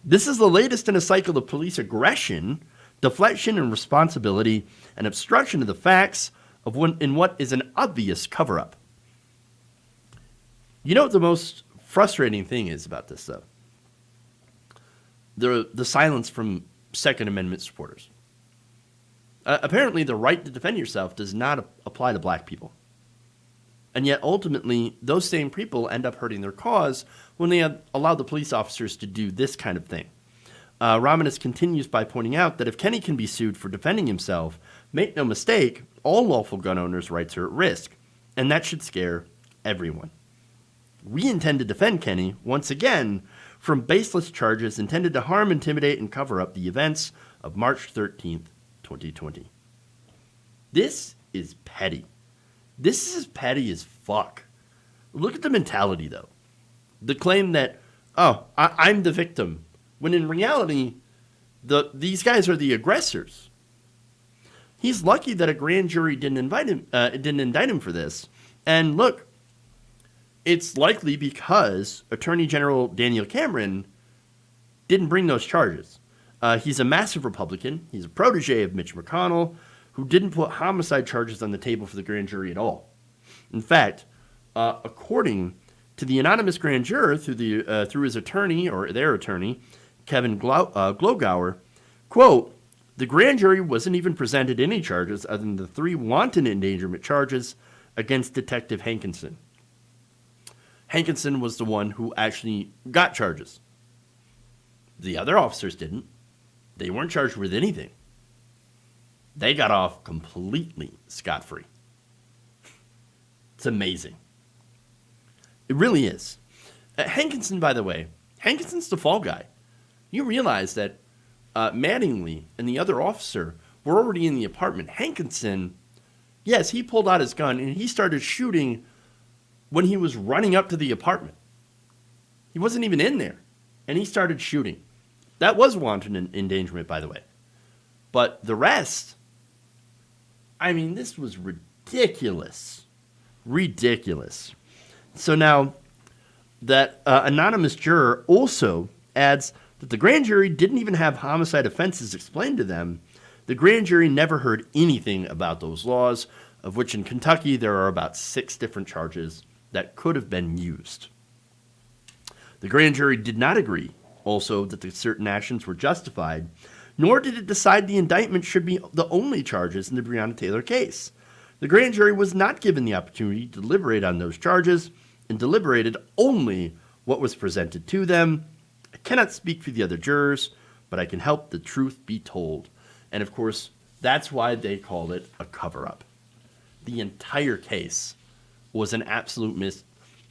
this is the latest in a cycle of police aggression, deflection and responsibility, and obstruction of the facts in what is an obvious cover-up. You know what the most frustrating thing is about this, though? The silence from Second Amendment supporters. Apparently, the right to defend yourself does not apply to black people. And yet, ultimately, those same people end up hurting their cause when they allow the police officers to do this kind of thing. Romanis continues by pointing out that if Kenny can be sued for defending himself, make no mistake, all lawful gun owners' rights are at risk, and that should scare everyone. We intend to defend Kenny, once again, from baseless charges intended to harm, intimidate, and cover up the events of March 13th, 2020. This is petty. This is as petty as fuck. Look at the mentality, though. The claim that, I'm the victim, when in reality, these guys are the aggressors. He's lucky that a grand jury didn't indict him for this. And look, it's likely because Attorney General Daniel Cameron didn't bring those charges. He's a massive Republican. He's a protege of Mitch McConnell, who didn't put homicide charges on the table for the grand jury at all. In fact, according to the anonymous grand juror through his attorney, or their attorney, Kevin Glogauer, quote, the grand jury wasn't even presented any charges other than the 3 wanton endangerment charges against Detective Hankinson. Hankinson was the one who actually got charges. The other officers didn't. They weren't charged with anything. They got off completely scot-free. It's amazing. It really is. Hankinson, by the way, Hankinson's the fall guy. You realize that Mattingly and the other officer were already in the apartment. Hankinson, yes, he pulled out his gun and he started shooting when he was running up to the apartment. He wasn't even in there, and he started shooting. That was wanton endangerment, by the way. But the rest, I mean, this was ridiculous. Ridiculous. So now, that anonymous juror also adds that the grand jury didn't even have homicide offenses explained to them. The grand jury never heard anything about those laws, of which in Kentucky there are about 6 different charges that could have been used. The grand jury did not agree, also, that the certain actions were justified, nor did it decide the indictment should be the only charges in the Breonna Taylor case. The grand jury was not given the opportunity to deliberate on those charges and deliberated only what was presented to them. I cannot speak for the other jurors, but I can help the truth be told. And of course, that's why they called it a cover-up. The entire case was an absolute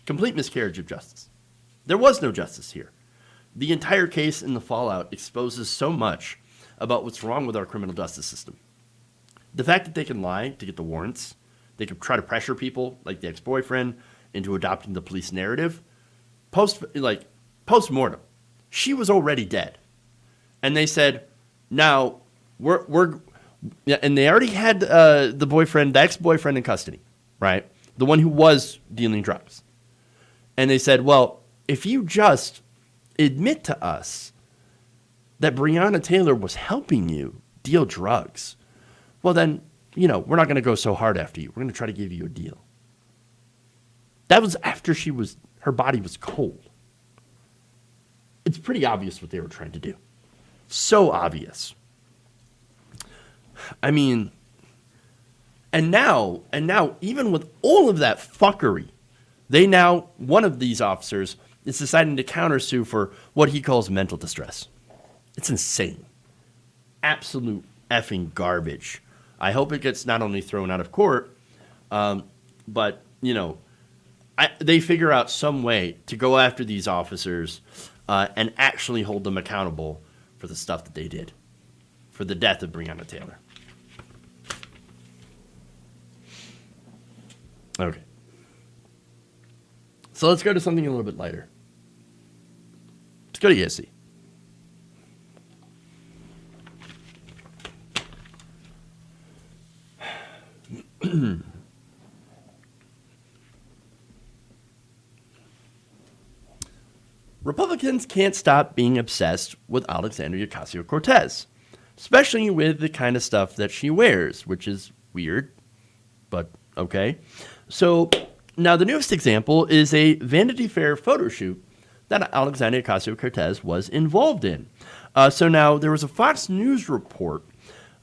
complete miscarriage of justice. There was no justice here. The entire case and the fallout exposes so much about what's wrong with our criminal justice system. The fact that they can lie to get the warrants, they can try to pressure people like the ex-boyfriend into adopting the police narrative. Post-mortem, she was already dead. And they said, now, and they already had the ex-boyfriend in custody, right? The one who was dealing drugs. And they said, well, if you just admit to us that Breonna Taylor was helping you deal drugs, well then, we're not going to go so hard after you. We're going to try to give you a deal. That was after her body was cold. It's pretty obvious what they were trying to do. So obvious. I mean, and now, even with all of that fuckery, one of these officers is deciding to countersue for what he calls mental distress. It's insane. Absolute effing garbage. I hope it gets not only thrown out of court, but, they figure out some way to go after these officers and actually hold them accountable for the stuff that they did, for the death of Breonna Taylor. Okay. So let's go to something a little bit lighter. Let's go to AOC. Republicans can't stop being obsessed with Alexandria Ocasio-Cortez, especially with the kind of stuff that she wears, which is weird, but okay. So now the newest example is a Vanity Fair photo shoot that Alexandria Ocasio-Cortez was involved in. So now there was a Fox News report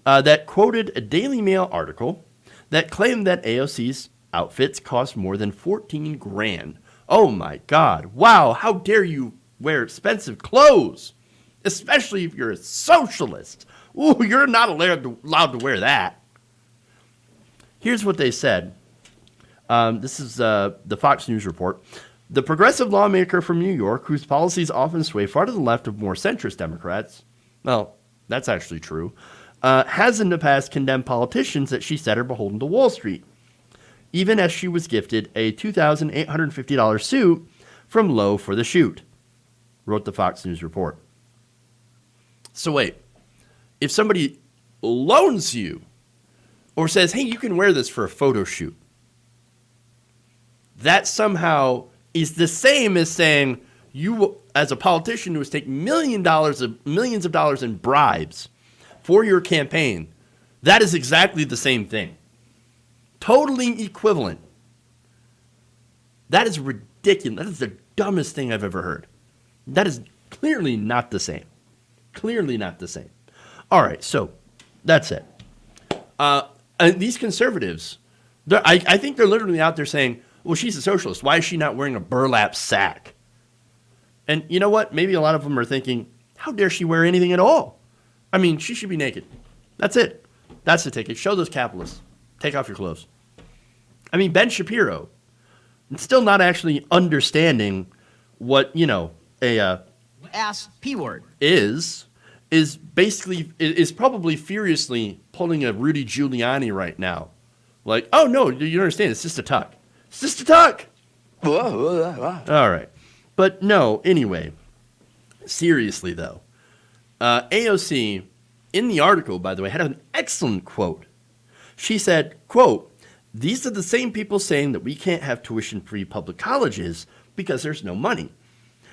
that quoted a Daily Mail article that claimed that AOC's outfits cost more than $14,000. Oh my God. Wow. How dare you wear expensive clothes, especially if you're a socialist. Ooh, you're not allowed to wear that. Here's what they said. This is the Fox News report. The progressive lawmaker from New York, whose policies often sway far to the left of more centrist Democrats, well, that's actually true, has in the past condemned politicians that she said are beholden to Wall Street, even as she was gifted a $2,850 suit from Lowe for the shoot, wrote the Fox News report. So wait, if somebody loans you or says, hey, you can wear this for a photo shoot, that somehow is the same as saying you, as a politician who has taken millions of dollars in bribes for your campaign, that is exactly the same thing. Totally equivalent. That is ridiculous. That is the dumbest thing I've ever heard. That is clearly not the same. Clearly not the same. All right, so that's it. And these conservatives, I think they're literally out there saying, well, she's a socialist. Why is she not wearing a burlap sack? And you know what? Maybe a lot of them are thinking, how dare she wear anything at all? I mean, she should be naked. That's it. That's the ticket. Show those capitalists. Take off your clothes. I mean, Ben Shapiro, still not actually understanding what, a ass P word is basically probably furiously pulling a Rudy Giuliani right now. Like, oh no, you don't understand. It's just a tuck. It's just a tuck. All right. But no, anyway, seriously though, AOC in the article, by the way, had an excellent quote. She said, quote, "These are the same people saying that we can't have tuition-free public colleges because there's no money.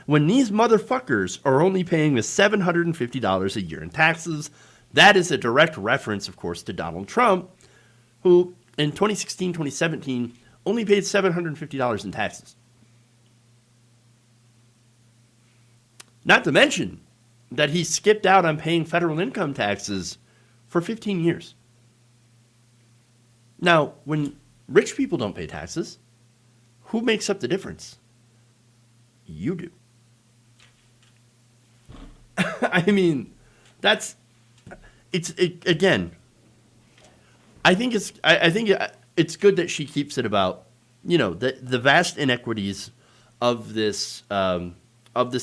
when these motherfuckers are only paying the $750 a year in taxes. That is a direct reference, of course, to Donald Trump, who in 2016, 2017 only paid $750 in taxes. Not to mention that he skipped out on paying federal income taxes for 15 years. Now, when rich people don't pay taxes, who makes up the difference? You do. I mean, again, I think it's good that she keeps it about, the vast inequities of this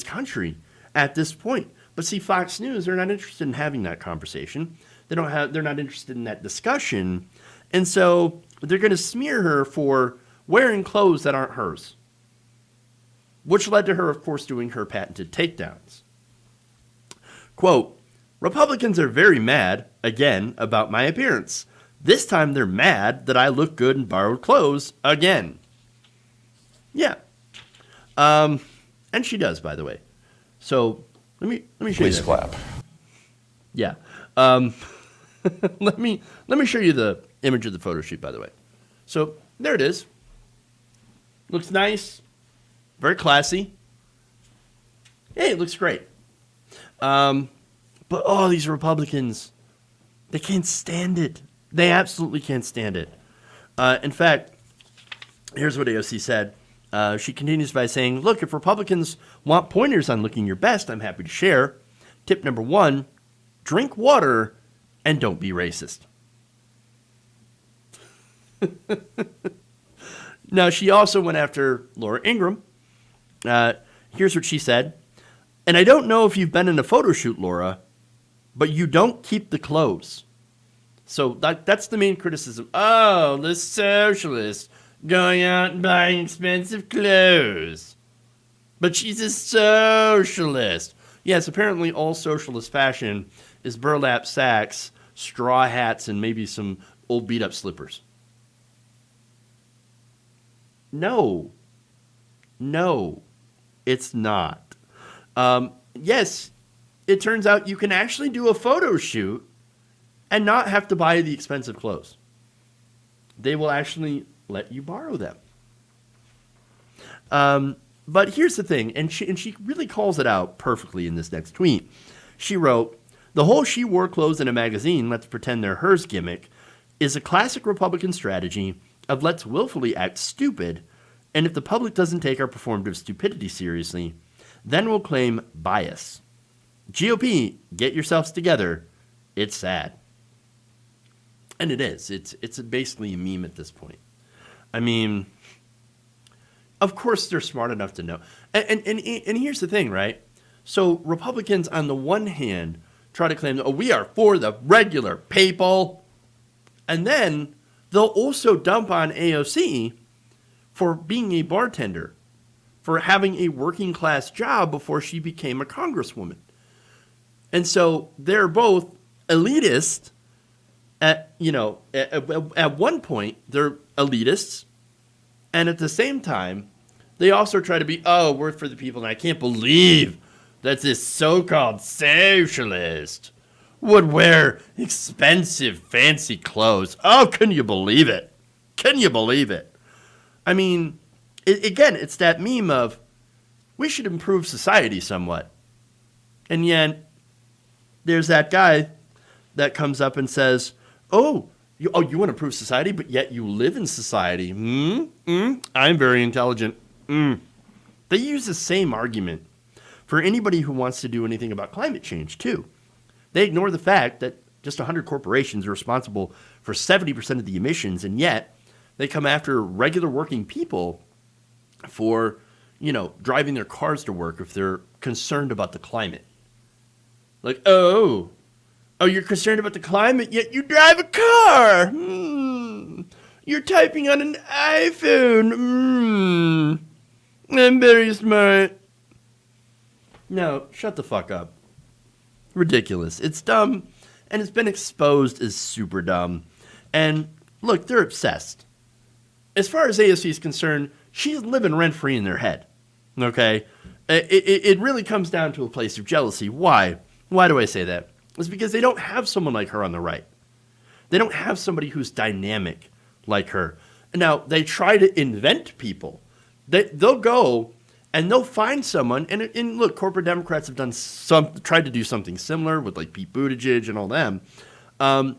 country at this point. But see, Fox News, they're not interested in having that conversation. They're not interested in that discussion. And so they're going to smear her for wearing clothes that aren't hers, which led to her, of course, doing her patented takedowns. Quote, Republicans are very mad, again, about my appearance. This time they're mad that I look good in borrowed clothes again. Yeah. And she does, by the way. So let me show you. Please clap. Yeah. Let me show you the image of the photo shoot, by the way. So there it is. Looks nice. Very classy. Hey, it looks great. But these Republicans, they can't stand it. They absolutely can't stand it. In fact, here's what AOC said. She continues by saying, look, if Republicans want pointers on looking your best, I'm happy to share. Tip number 1, drink water and don't be racist. Now, she also went after Laura Ingraham. Here's what she said. And I don't know if you've been in a photo shoot, Laura, but you don't keep the clothes. So that's the main criticism. Oh, the socialist going out and buying expensive clothes. But she's a socialist. Yes, apparently all socialist fashion is burlap sacks, straw hats, and maybe some old beat-up slippers. No, it's not. Yes, it turns out you can actually do a photo shoot and not have to buy the expensive clothes. They will actually let you borrow them. But here's the thing, and she really calls it out perfectly in this next tweet. She wrote, the whole she wore clothes in a magazine, let's pretend they're hers gimmick, is a classic Republican strategy of let's willfully act stupid, and if the public doesn't take our performative stupidity seriously, then we'll claim bias. GOP, get yourselves together. It's sad. And it is. It's basically a meme at this point. I mean, of course they're smart enough to know. And here's the thing, right? So Republicans, on the one hand, try to claim, we are for the regular people. And then they'll also dump on AOC for being a bartender, for having a working class job before she became a congresswoman. And so they're both elitist. At one point, they're elitists. And at the same time, they also try to be, we're for the people. And I can't believe that this so-called socialist would wear expensive, fancy clothes. Oh, can you believe it? Can you believe it? I mean, again, it's that meme of, we should improve society somewhat. And yet, there's that guy that comes up and says, you want to improve society, but yet you live in society. I'm very intelligent. They use the same argument for anybody who wants to do anything about climate change, too. They ignore the fact that just 100 corporations are responsible for 70% of the emissions, and yet they come after regular working people for, driving their cars to work if they're concerned about the climate. Like, you're concerned about the climate, yet you drive a car. You're typing on an iPhone. I'm very smart. No, shut the fuck up. Ridiculous. It's dumb, and it's been exposed as super dumb. And look, they're obsessed. As far as AOC is concerned, she's living rent-free in their head. Okay? It really comes down to a place of jealousy. Why? Why do I say that? It's because they don't have someone like her on the right. They don't have somebody who's dynamic like her. Now, they try to invent people. They'll go and they'll find someone. And look, corporate Democrats have tried to do something similar with like Pete Buttigieg and all them. And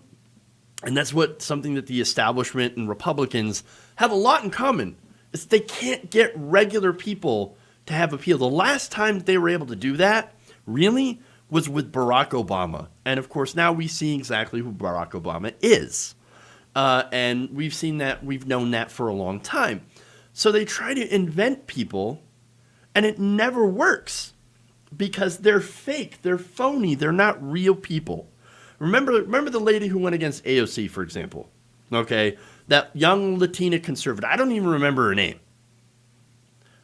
that's something that the establishment and Republicans have a lot in common. Is they can't get regular people to have appeal. The last time they were able to do that, really, was with Barack Obama. And of course, now we see exactly who Barack Obama is. And we've seen that, we've known that for a long time. So they try to invent people, and it never works because they're fake, they're phony, they're not real people. Remember the lady who went against AOC, for example, okay? That young Latina conservative. I don't even remember her name,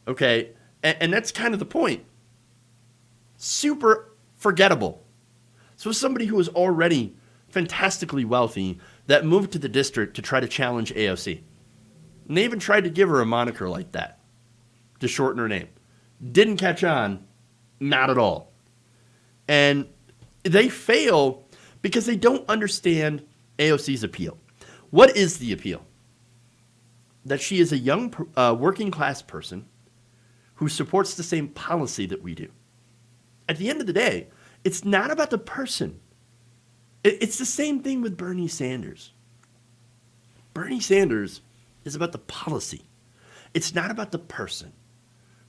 okay? And that's kind of the point. Super forgettable. So somebody who was already fantastically wealthy that moved to the district to try to challenge AOC. And they even tried to give her a moniker like that to shorten her name. Didn't catch on, not at all. And they fail because they don't understand AOC's appeal. What is the appeal? That she is a young working class person who supports the same policy that we do. At the end of the day, it's not about the person. It's the same thing with Bernie Sanders. Bernie Sanders is about the policy. It's not about the person.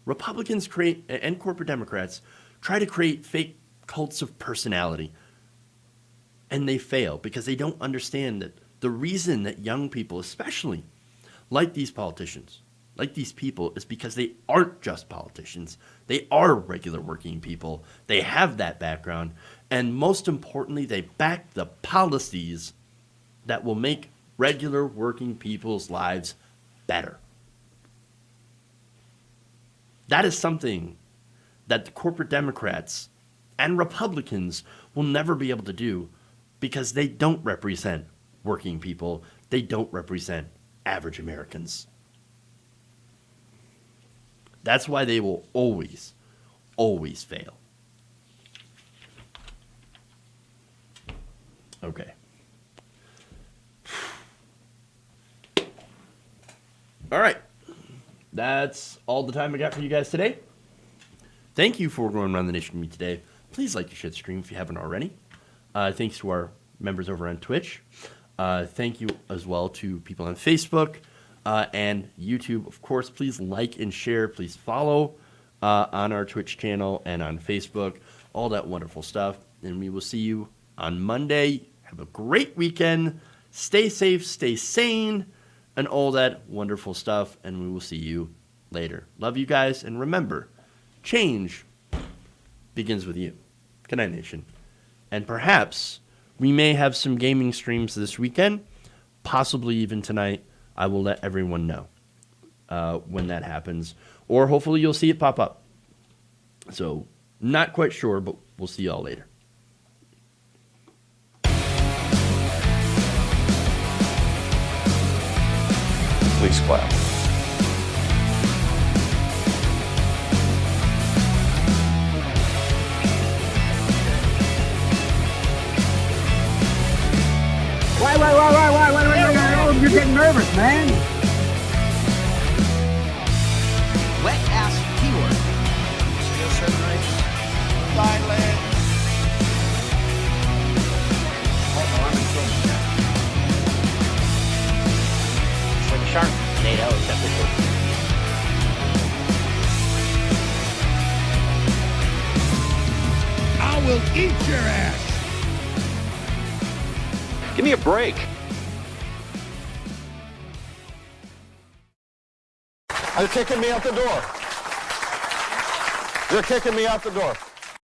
Republicans and corporate Democrats try to create fake cults of personality. And they fail because they don't understand that the reason that young people, especially like these politicians, like these people, is because they aren't just politicians. They are regular working people. They have that background. And most importantly, they back the policies that will make regular working people's lives better. That is something that the corporate Democrats and Republicans will never be able to do because they don't represent working people. They don't represent average Americans. That's why they will always, always fail. Okay. All right. That's all the time I got for you guys today. Thank you for going around the nation with me today. Please like the shit stream if you haven't already. Thanks to our members over on Twitch. Thank you as well to people on Facebook and YouTube. Of course, please like and share. Please follow on our Twitch channel and on Facebook. All that wonderful stuff. And we will see you on Monday. Have a great weekend. Stay safe, stay sane, and all that wonderful stuff. And we will see you later. Love you guys. And remember, change begins with you. Good night, nation. And perhaps we may have some gaming streams this weekend, possibly even tonight. I will let everyone know when that happens. Or hopefully you'll see it pop up. So, not quite sure, but we'll see y'all later. Please clap. Why? You're getting nervous, man. Wet ass keyword. Still certain rights. Thailand. Swing shark. NATO accepted. I will eat your ass. Give me a break. They're kicking me out the door. They're kicking me out the door.